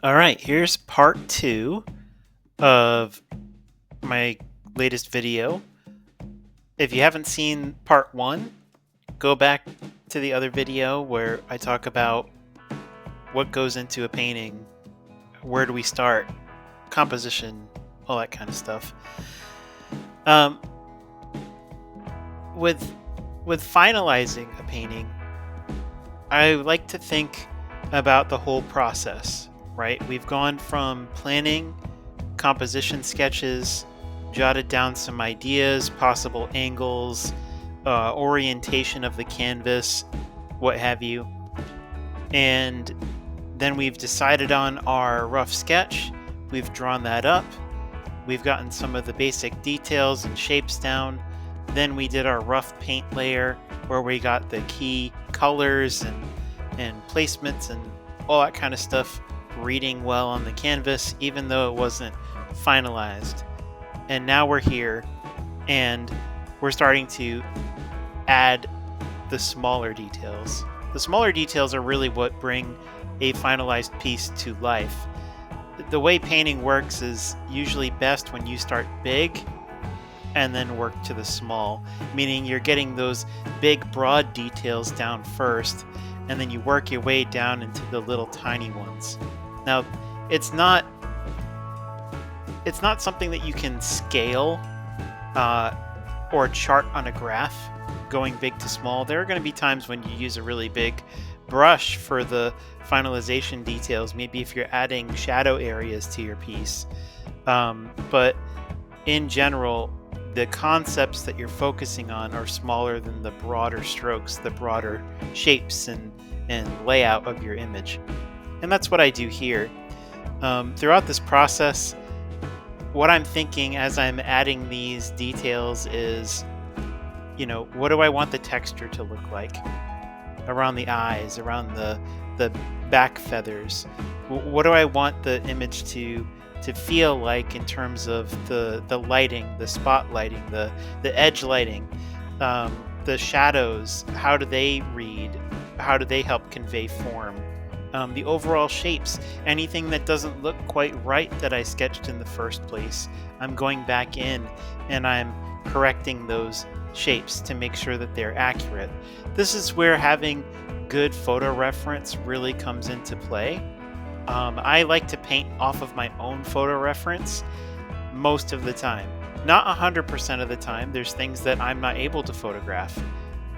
All right, here's part two of my latest video. If you haven't seen part one, go back to the other video where I talk about what goes into a painting, where do we start, composition, all that kind of stuff. Um, with finalizing a painting, I like to think about the whole process, right? We've gone from planning, composition sketches, jotted down some ideas, possible angles, orientation of the canvas, what have you. And then we've decided on our rough sketch. We've drawn that up. We've gotten some of the basic details and shapes down. Then we did our rough paint layer where we got the key colors and placements and all that kind of stuff reading well on the canvas, even though it wasn't finalized. And now we're here and we're starting to add the smaller details. The smaller details are really what bring a finalized piece to life. The way painting works is usually best when you start big and then work to the small, meaning you're getting those big broad details down first and then you work your way down into the little tiny ones. Now, it's not something that you can scale or chart on a graph going big to small. There are going to be times when you use a really big brush for the finalization details, maybe if you're adding shadow areas to your piece. But in general, the concepts that you're focusing on are smaller than the broader strokes, the broader shapes and layout of your image. And that's what I do here. Throughout this process, what I'm thinking as I'm adding these details is, what do I want the texture to look like? Around the eyes, around the back feathers. What do I want the image to feel like in terms of the lighting, the spot lighting, the edge lighting, the shadows? How do they read? How do they help convey form? The overall shapes, anything that doesn't look quite right that I sketched in the first place, I'm going back in and I'm correcting those shapes to make sure that they're accurate. This is where having good photo reference really comes into play. I like to paint off of my own photo reference most of the time. Not 100% of the time. There's things that I'm not able to photograph.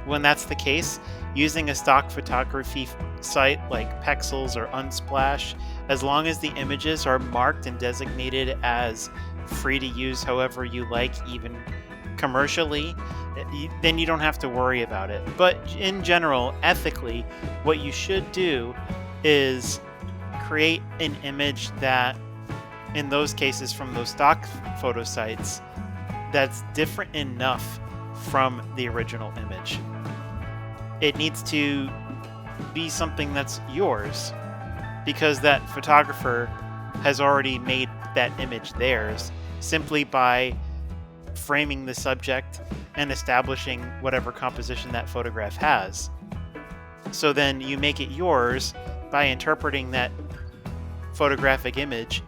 When that's the case, using a stock photography site like Pexels or Unsplash, as long as the images are marked and designated as free to use however you like, even commercially, then you don't have to worry about it. But in general, ethically, what you should do is create an image that, in those cases from those stock photo sites, that's different enough from the original image. It needs to be something that's yours because that photographer has already made that image theirs simply by framing the subject and establishing whatever composition that photograph has. So then you make it yours by interpreting that photographic image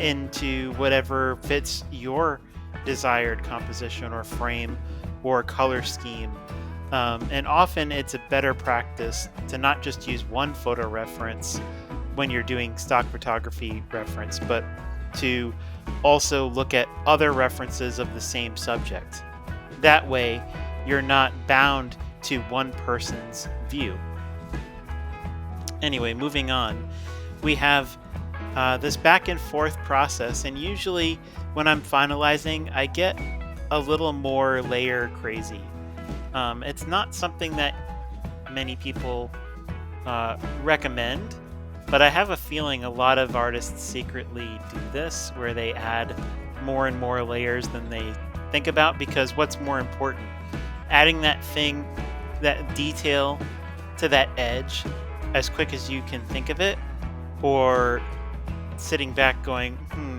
into whatever fits your desired composition or frame or color scheme. And often it's a better practice to not just use one photo reference when you're doing stock photography reference, but to also look at other references of the same subject. That way, you're not bound to one person's view. Anyway, moving on, we have this back and forth process, and usually when I'm finalizing, I get a little more layer crazy. It's not something that many people recommend, but I have a feeling a lot of artists secretly do this, where they add more and more layers than they think about, because what's more important? Adding that detail to that edge as quick as you can think of it, or sitting back going,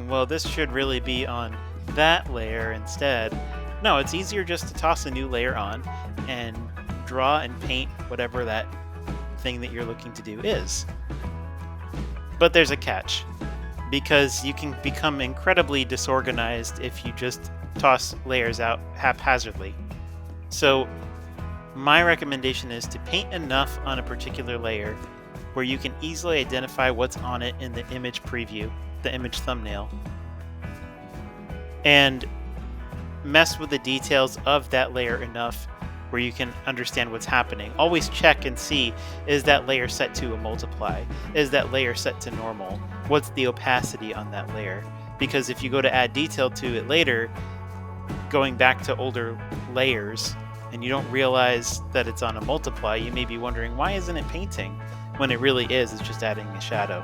well, this should really be on that layer instead. No, it's easier just to toss a new layer on and draw and paint whatever that thing that you're looking to do is. But there's a catch. because you can become incredibly disorganized if you just toss layers out haphazardly. So, my recommendation is to paint enough on a particular layer where you can easily identify what's on it in the image preview, the image thumbnail, and mess with the details of that layer enough where you can understand what's happening. Always check and see, is that layer set to a multiply? Is that layer set to normal? What's the opacity on that layer? Because if you go to add detail to it later, going back to older layers, and you don't realize that it's on a multiply, you may be wondering, why isn't it painting? When it really is, it's just adding a shadow.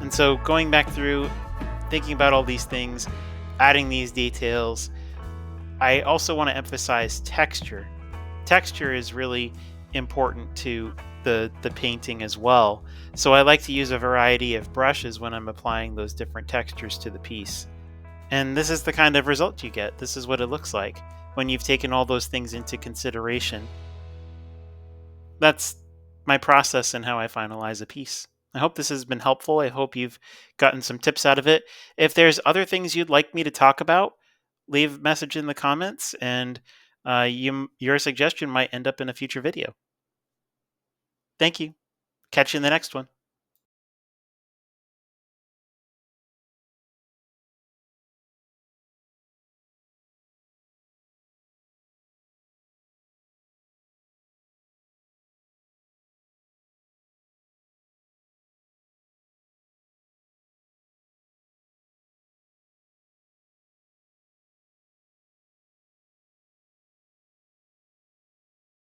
And so going back through, thinking about all these things, adding these details, I also want to emphasize texture. Texture is really important to the painting as well. So I like to use a variety of brushes when I'm applying those different textures to the piece. And this is the kind of result you get. This is what it looks like when you've taken all those things into consideration. That's my process and how I finalize a piece. I hope this has been helpful. I hope you've gotten some tips out of it. If there's other things you'd like me to talk about, leave a message in the comments, and your suggestion might end up in a future video. Thank you. Catch you in the next one.